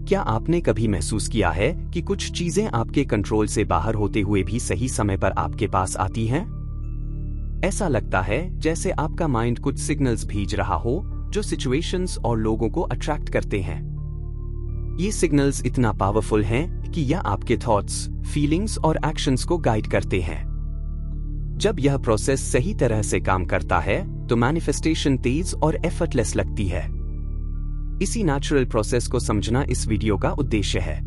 क्या आपने कभी महसूस किया है कि कुछ चीजें आपके कंट्रोल से बाहर होते हुए भी सही समय पर आपके पास आती हैं? ऐसा लगता है जैसे आपका माइंड कुछ सिग्नल्स भेज रहा हो जो सिचुएशंस और लोगों को अट्रैक्ट करते हैं। ये सिग्नल्स इतना पावरफुल हैं कि यह आपके थॉट्स, फीलिंग्स और एक्शंस को गाइड करते हैं। जब यह प्रोसेस सही तरह से काम करता है तो मैनिफेस्टेशन तेज और एफर्टलेस लगती है। इसी नेचुरल प्रोसेस को समझना इस वीडियो का उद्देश्य है।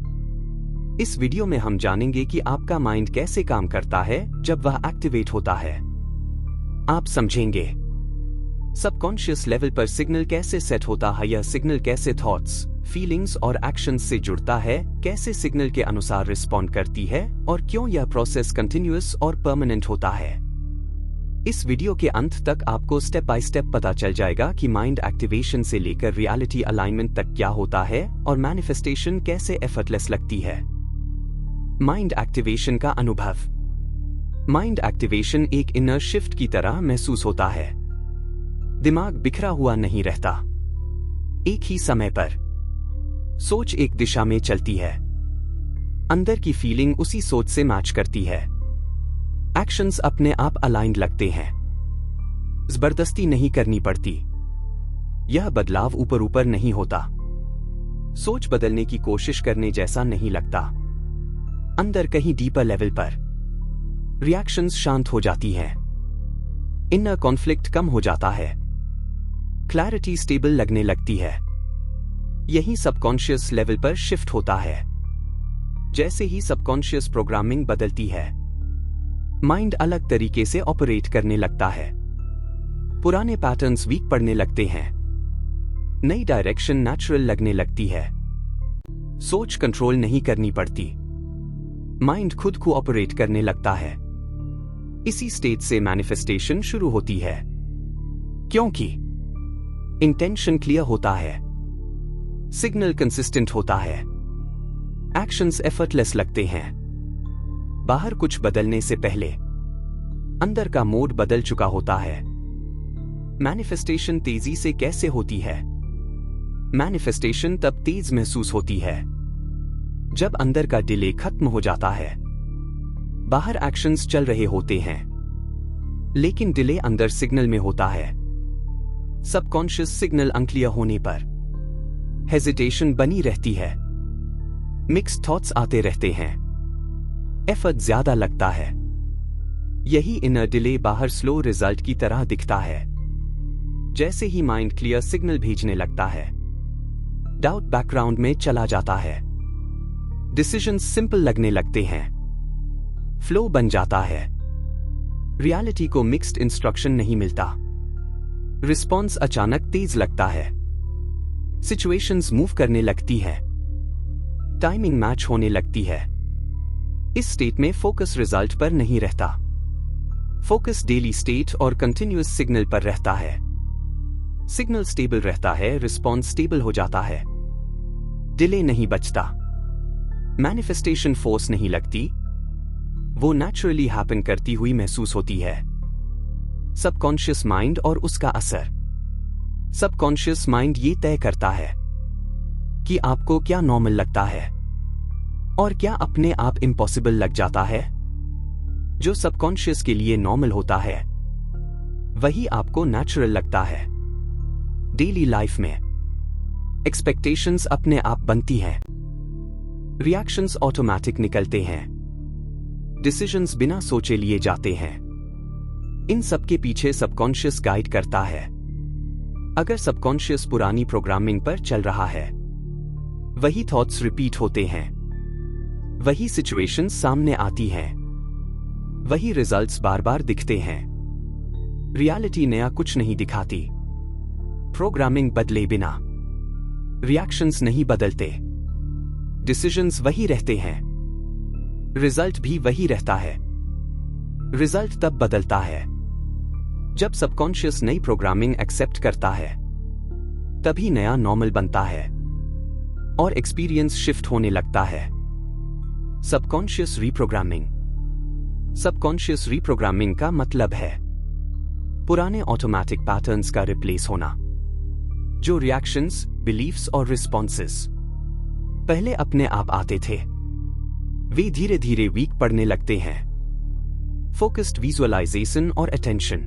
इस वीडियो में हम जानेंगे कि आपका माइंड कैसे काम करता है जब वह एक्टिवेट होता है। आप समझेंगे सबकॉन्शियस लेवल पर सिग्नल कैसे सेट होता है, यह सिग्नल कैसे थॉट्स, फीलिंग्स और एक्शंस से जुड़ता है, कैसे सिग्नल के अनुसार रिस्पॉन्ड करती है और क्यों यह प्रोसेस कंटिन्यूअस और परमानेंट होता है। इस वीडियो के अंत तक आपको स्टेप बाय स्टेप पता चल जाएगा कि माइंड एक्टिवेशन से लेकर रियलिटी अलाइनमेंट तक क्या होता है और मैनिफेस्टेशन कैसे एफर्टलेस लगती है। माइंड एक्टिवेशन का अनुभव। माइंड एक्टिवेशन एक इनर शिफ्ट की तरह महसूस होता है। दिमाग बिखरा हुआ नहीं रहता। एक ही समय पर सोच एक दिशा में चलती है। अंदर की फीलिंग उसी सोच से मैच करती है। एक्शंस अपने आप अलाइंड लगते हैं। जबरदस्ती नहीं करनी पड़ती। यह बदलाव ऊपर ऊपर नहीं होता। सोच बदलने की कोशिश करने जैसा नहीं लगता। अंदर कहीं डीपर लेवल पर रिएक्शंस शांत हो जाती हैं। इनर कॉन्फ्लिक्ट कम हो जाता है। क्लैरिटी स्टेबल लगने लगती है। यही सबकॉन्शियस लेवल पर शिफ्ट होता है। जैसे ही सबकॉन्शियस प्रोग्रामिंग बदलती है, माइंड अलग तरीके से ऑपरेट करने लगता है। पुराने पैटर्न्स वीक पड़ने लगते हैं। नई डायरेक्शन नेचुरल लगने लगती है। सोच कंट्रोल नहीं करनी पड़ती। माइंड खुद को ऑपरेट करने लगता है। इसी स्टेज से मैनिफेस्टेशन शुरू होती है, क्योंकि इंटेंशन क्लियर होता है, सिग्नल कंसिस्टेंट होता है, एक्शंस एफर्टलेस लगते हैं। बाहर कुछ बदलने से पहले अंदर का मोड बदल चुका होता है। मैनिफेस्टेशन तेजी से कैसे होती है? मैनिफेस्टेशन तब तेज महसूस होती है जब अंदर का डिले खत्म हो जाता है। बाहर एक्शंस चल रहे होते हैं, लेकिन डिले अंदर सिग्नल में होता है। सबकॉन्शियस सिग्नल अनक्लियर होने पर हेजिटेशन बनी रहती है। मिक्स थॉट्स आते रहते हैं। एफर्ट ज्यादा लगता है। यही इनर डिले बाहर स्लो रिजल्ट की तरह दिखता है। जैसे ही माइंड क्लियर सिग्नल भेजने लगता है, डाउट बैकग्राउंड में चला जाता है। डिसीजंस सिंपल लगने लगते हैं। फ्लो बन जाता है। रियलिटी को मिक्स्ड इंस्ट्रक्शन नहीं मिलता। रिस्पॉन्स अचानक तेज लगता है। सिचुएशंस मूव करने लगती है। टाइमिंग मैच होने लगती है। इस स्टेट में फोकस रिजल्ट पर नहीं रहता। फोकस डेली स्टेट और कंटिन्यूअस सिग्नल पर रहता है। सिग्नल स्टेबल रहता है, रिस्पॉन्स स्टेबल हो जाता है। डिले नहीं बचता। मैनिफेस्टेशन फोर्स नहीं लगती, वो नेचुरली हैपन करती हुई महसूस होती है। सबकॉन्शियस माइंड और उसका असर। सबकॉन्शियस माइंड ये तय करता है कि आपको क्या नॉर्मल लगता है और क्या अपने आप इम्पॉसिबल लग जाता है। जो सबकॉन्शियस के लिए नॉर्मल होता है वही आपको नेचुरल लगता है। डेली लाइफ में एक्सपेक्टेशंस अपने आप बनती हैं। रिएक्शंस ऑटोमेटिक निकलते हैं। डिसीजंस बिना सोचे लिए जाते हैं। इन सब के पीछे सबकॉन्शियस गाइड करता है। अगर सबकॉन्शियस पुरानी प्रोग्रामिंग पर चल रहा है, वही थॉट्स रिपीट होते हैं। वही सिचुएशंस सामने आती हैं। वही रिजल्ट्स बार बार दिखते हैं। रियलिटी नया कुछ नहीं दिखाती। प्रोग्रामिंग बदले बिना रिएक्शंस नहीं बदलते। डिसीजंस वही रहते हैं। रिजल्ट भी वही रहता है। रिजल्ट तब बदलता है जब सबकॉन्शियस नई प्रोग्रामिंग एक्सेप्ट करता है। तभी नया नॉर्मल बनता है और एक्सपीरियंस शिफ्ट होने लगता है। Subconscious reprogramming. सबकॉन्शियस रीप्रोग्रामिंग का मतलब है पुराने ऑटोमेटिक पैटर्न्स का रिप्लेस होना, जो रिएक्शंस, बिलीफ्स और रिस्पॉन्सेस पहले अपने आप आते थे, वे धीरे धीरे वीक पड़ने लगते हैं। फोकस्ड विजुअलाइजेशन और अटेंशन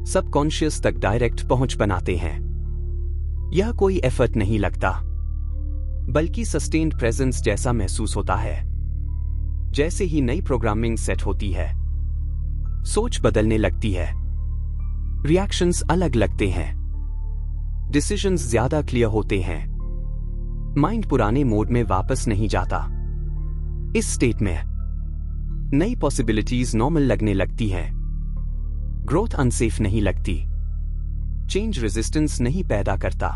सबकॉन्शियस तक डायरेक्ट पहुंच बनाते हैं। यह कोई एफर्ट नहीं लगता, बल्कि सस्टेन्ड प्रेजेंस जैसा महसूस होता है। जैसे ही नई प्रोग्रामिंग सेट होती है, सोच बदलने लगती है, रिएक्शंस अलग लगते हैं, डिसीजंस ज्यादा क्लियर होते हैं। माइंड पुराने मोड में वापस नहीं जाता। इस स्टेट में नई पॉसिबिलिटीज नॉर्मल लगने लगती हैं, ग्रोथ अनसेफ नहीं लगती, चेंज रेजिस्टेंस नहीं पैदा करता।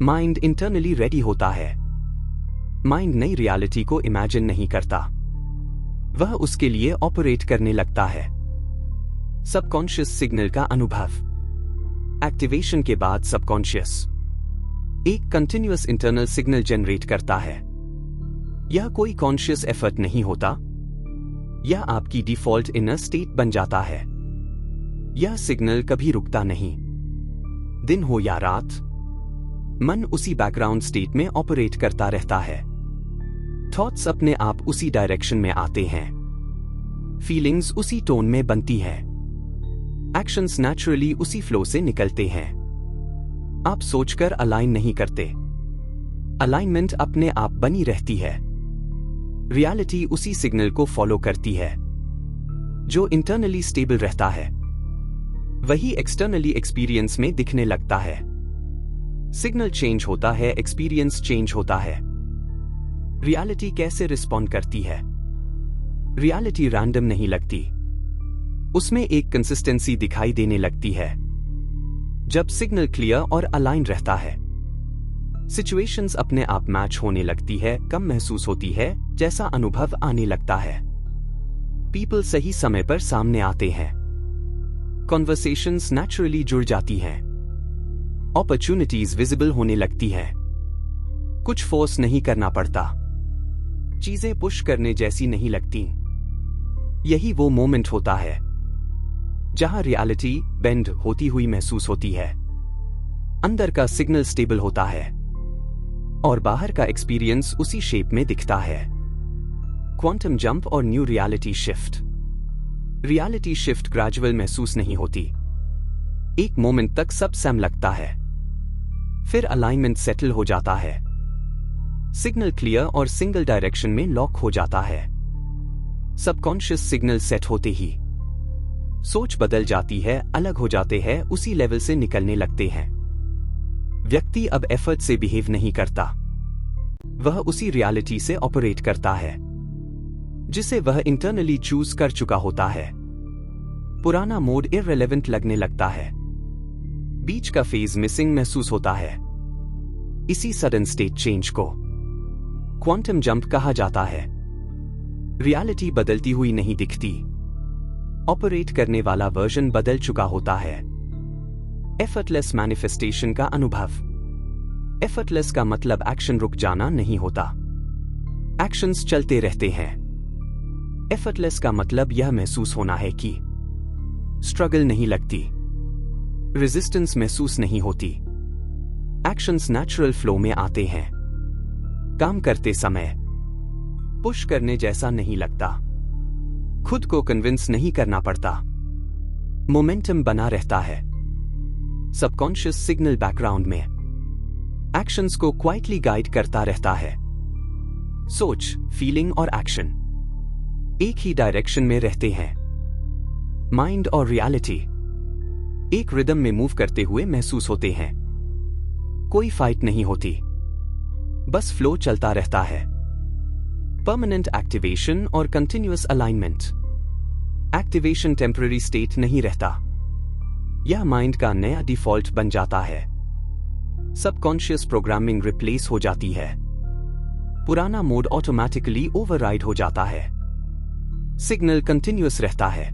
माइंड इंटरनली रेडी होता है। माइंड नई रियलिटी को इमेजिन नहीं करता, वह उसके लिए ऑपरेट करने लगता है। सबकॉन्शियस सिग्नल का अनुभव। एक्टिवेशन के बाद सबकॉन्शियस एक कंटिन्यूअस इंटरनल सिग्नल जनरेट करता है। यह कोई कॉन्शियस एफर्ट नहीं होता, यह आपकी डिफॉल्ट इनर स्टेट बन जाता है। यह सिग्नल कभी रुकता नहीं। दिन हो या रात, मन उसी बैकग्राउंड स्टेट में ऑपरेट करता रहता है। थॉट्स अपने आप उसी डायरेक्शन में आते हैं, फीलिंग्स उसी टोन में बनती है, एक्शंस नेचुरली उसी फ्लो से निकलते हैं। आप सोचकर अलाइन नहीं करते, अलाइनमेंट अपने आप बनी रहती है। रियलिटी उसी सिग्नल को फॉलो करती है। जो इंटरनली स्टेबल रहता है, वही एक्सटर्नली एक्सपीरियंस में दिखने लगता है। सिग्नल चेंज होता है, एक्सपीरियंस चेंज होता है। रियलिटी कैसे रिस्पॉन्ड करती है? रियलिटी रैंडम नहीं लगती, उसमें एक कंसिस्टेंसी दिखाई देने लगती है। जब सिग्नल क्लियर और अलाइन रहता है, सिचुएशंस अपने आप मैच होने लगती है, कम महसूस होती है जैसा अनुभव आने लगता है। पीपल सही समय पर सामने आते हैं, कॉन्वर्सेशंस नेचुरली जुड़ जाती हैं, अपॉर्चुनिटीज विजिबल होने लगती है। कुछ फोर्स नहीं करना पड़ता, चीजें पुश करने जैसी नहीं लगती। यही वो मोमेंट होता है जहां रियलिटी बेंड होती हुई महसूस होती है। अंदर का सिग्नल स्टेबल होता है और बाहर का एक्सपीरियंस उसी शेप में दिखता है। क्वांटम जंप और new reality shift. Reality shift gradual महसूस नहीं होती। एक मोमेंट तक सब सेम लगता है, फिर अलाइनमेंट सेटल हो जाता है, सिग्नल क्लियर और सिंगल डायरेक्शन में लॉक हो जाता है। सबकॉन्शियस सिग्नल सेट होते ही सोच बदल जाती है, अलग हो जाते हैं, उसी लेवल से निकलने लगते हैं। व्यक्ति अब एफर्ट से बिहेव नहीं करता, वह उसी रियलिटी से ऑपरेट करता है जिसे वह इंटरनली चूज कर चुका होता है। पुराना मोड इररिलेवेंट लगने लगता है, बीच का फेज मिसिंग महसूस होता है। इसी सडन स्टेट चेंज को क्वांटम जंप कहा जाता है। रियलिटी बदलती हुई नहीं दिखती, ऑपरेट करने वाला वर्जन बदल चुका होता है। एफर्टलेस मैनिफेस्टेशन का अनुभव। एफर्टलेस का मतलब एक्शन रुक जाना नहीं होता, एक्शंस चलते रहते हैं। एफर्टलेस का मतलब यह महसूस होना है कि स्ट्रगल नहीं लगती, रेजिस्टेंस महसूस नहीं होती, एक्शंस नेचुरल फ्लो में आते हैं। काम करते समय पुश करने जैसा नहीं लगता, खुद को कन्विंस नहीं करना पड़ता, मोमेंटम बना रहता है। सबकॉन्शियस सिग्नल बैकग्राउंड में एक्शंस को क्वाइटली गाइड करता रहता है। सोच, फीलिंग और एक्शन एक ही डायरेक्शन में रहते हैं। माइंड और रियलिटी एक रिदम में मूव करते हुए महसूस होते हैं। कोई फाइट नहीं होती, बस फ्लो चलता रहता है। परमानेंट एक्टिवेशन और continuous alignment. Activation temporary state नहीं रहता, यह माइंड का नया डिफॉल्ट बन जाता है। सबकॉन्शियस प्रोग्रामिंग रिप्लेस हो जाती है, पुराना मोड ऑटोमेटिकली ओवरराइड हो जाता है। सिग्नल कंटिन्यूअस रहता है,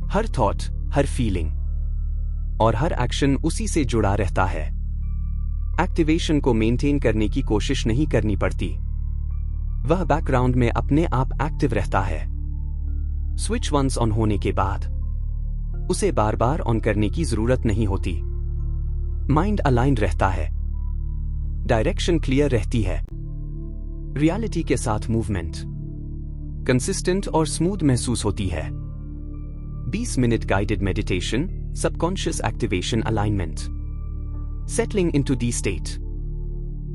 हर थॉट, हर फीलिंग और हर एक्शन उसी से जुड़ा रहता है। एक्टिवेशन को मेंटेन करने की कोशिश नहीं करनी पड़ती, वह बैकग्राउंड में अपने आप एक्टिव रहता है। स्विच वंस ऑन होने के बाद उसे बार बार ऑन करने की जरूरत नहीं होती। माइंड अलाइंड रहता है, डायरेक्शन क्लियर रहती है। रियलिटी के साथ मूवमेंट कंसिस्टेंट और स्मूथ महसूस होती है। 20 minute guided meditation, subconscious activation alignment. Settling into the state.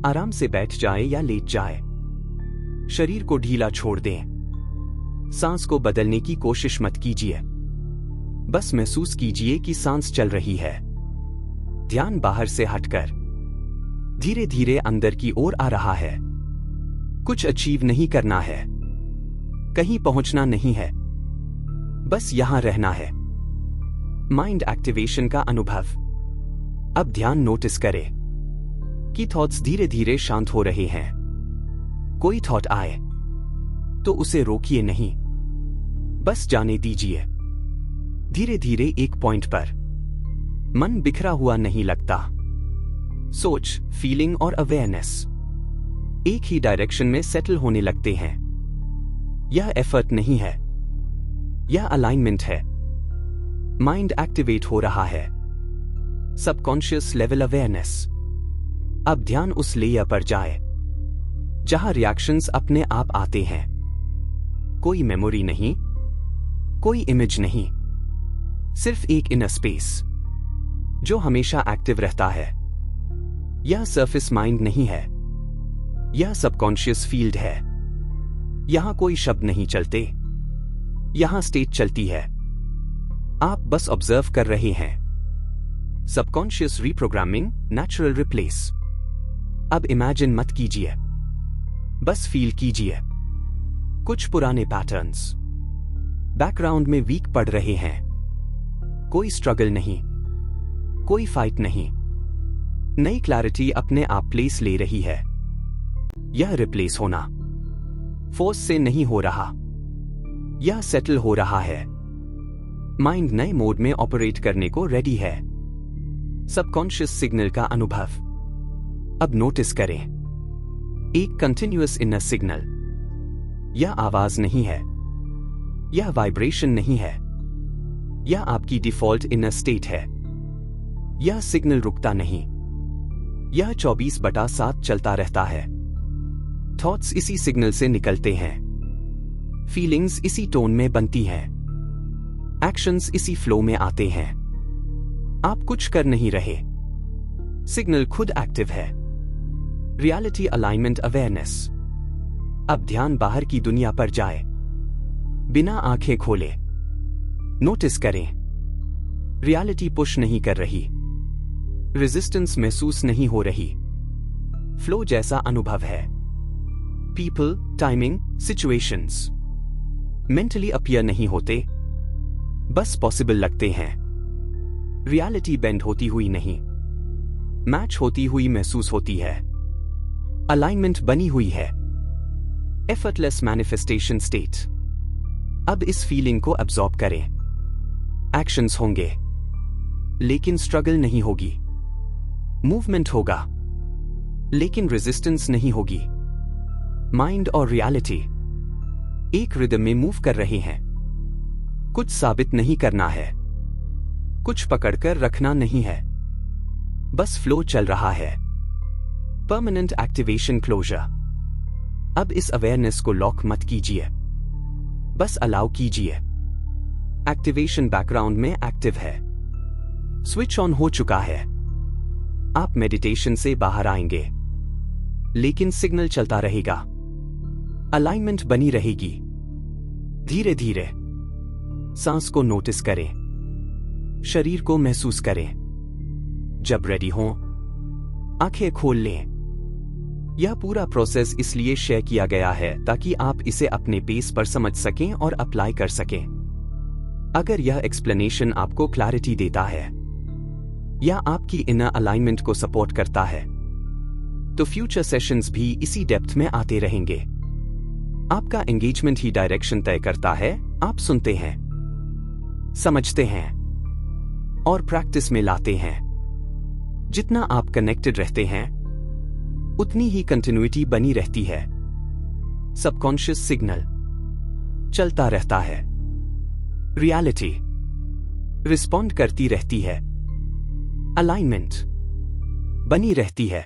आराम से बैठ जाए या लेट जाए। शरीर को ढीला छोड़ दें। सांस को बदलने की कोशिश मत कीजिए। बस महसूस कीजिए कि सांस चल रही है। ध्यान बाहर से हटकर धीरे धीरे अंदर की ओर आ रहा है। कुछ अचीव नहीं करना है, कहीं पहुंचना नहीं है, बस यहां रहना है। माइंड एक्टिवेशन का अनुभव। अब ध्यान नोटिस करें कि थॉट्स धीरे धीरे शांत हो रहे हैं। कोई थॉट आए तो उसे रोकिए नहीं, बस जाने दीजिए। धीरे धीरे एक पॉइंट पर मन बिखरा हुआ नहीं लगता। सोच, फीलिंग और अवेयरनेस एक ही डायरेक्शन में सेटल होने लगते हैं। यह एफर्ट नहीं है, यह अलाइनमेंट है। माइंड एक्टिवेट हो रहा है। Subconscious level awareness. अब ध्यान उस लेयर पर जाए जहां रिएक्शंस अपने आप आते हैं। कोई मेमोरी नहीं, कोई इमेज नहीं, सिर्फ एक इनर स्पेस जो हमेशा एक्टिव रहता है। यह सरफेस माइंड नहीं है, यह सबकॉन्शियस फील्ड है। यहां कोई शब्द नहीं चलते, यहां स्टेट चलती है। आप बस ऑब्जर्व कर रहे हैं। Subconscious reprogramming, natural replace. अब इमेजिन मत कीजिए, बस फील कीजिए। कुछ पुराने पैटर्न्स बैकग्राउंड में वीक पड़ रहे हैं। कोई स्ट्रगल नहीं, कोई फाइट नहीं। नई क्लैरिटी अपने आप प्लेस ले रही है। यह रिप्लेस होना फोर्स से नहीं हो रहा, यह सेटल हो रहा है। माइंड नए मोड में ऑपरेट करने को रेडी है। सबकॉन्शियस सिग्नल का अनुभव। अब नोटिस करें एक कंटिन्यूअस इनर सिग्नल। यह आवाज नहीं है, यह वाइब्रेशन नहीं है, यह आपकी डिफॉल्ट इनर स्टेट है। यह सिग्नल रुकता नहीं, यह 24/7 चलता रहता है। थॉट्स इसी सिग्नल से निकलते हैं, फीलिंग्स इसी टोन में बनती हैं, एक्शंस इसी फ्लो में आते हैं। आप कुछ कर नहीं रहे, सिग्नल खुद एक्टिव है। Reality alignment awareness. अब ध्यान बाहर की दुनिया पर जाए। बिना आंखें खोले नोटिस करें। रियलिटी पुश नहीं कर रही, रेजिस्टेंस महसूस नहीं हो रही, फ्लो जैसा अनुभव है। People, timing, situations mentally appear नहीं होते, बस पॉसिबल लगते हैं। रियलिटी बेंड होती हुई नहीं, मैच होती हुई महसूस होती है। अलाइनमेंट बनी हुई है। Effortless manifestation state. अब इस फीलिंग को एब्जॉर्ब करें। एक्शंस होंगे, लेकिन स्ट्रगल नहीं होगी। मूवमेंट होगा, लेकिन रेजिस्टेंस नहीं होगी। माइंड और रियलिटी एक रिदम में मूव कर रहे हैं। कुछ साबित नहीं करना है, कुछ पकड़कर रखना नहीं है, बस फ्लो चल रहा है। Permanent activation closure. अब इस अवेयरनेस को लॉक मत कीजिए, बस अलाउ कीजिए। एक्टिवेशन बैकग्राउंड में एक्टिव है, स्विच ऑन हो चुका है। आप मेडिटेशन से बाहर आएंगे, लेकिन सिग्नल चलता रहेगा। अलाइनमेंट बनी रहेगी। धीरे धीरे सांस को नोटिस करें, शरीर को महसूस करें। जब रेडी हो, आंखें खोल लें। यह पूरा प्रोसेस इसलिए शेयर किया गया है ताकि आप इसे अपने पेस पर समझ सकें और अप्लाई कर सकें। अगर यह एक्सप्लेनेशन आपको क्लैरिटी देता है या आपकी इनर अलाइनमेंट को सपोर्ट करता है, तो फ्यूचर सेशंस भी इसी डेप्थ में आते रहेंगे। आपका एंगेजमेंट ही डायरेक्शन तय करता है। आप सुनते हैं, समझते हैं और प्रैक्टिस में लाते हैं। जितना आप कनेक्टेड रहते हैं, उतनी ही कंटिन्यूटी बनी रहती है। सबकॉन्शियस सिग्नल चलता रहता है, रियलिटी रिस्पॉन्ड करती रहती है, अलाइनमेंट बनी रहती है।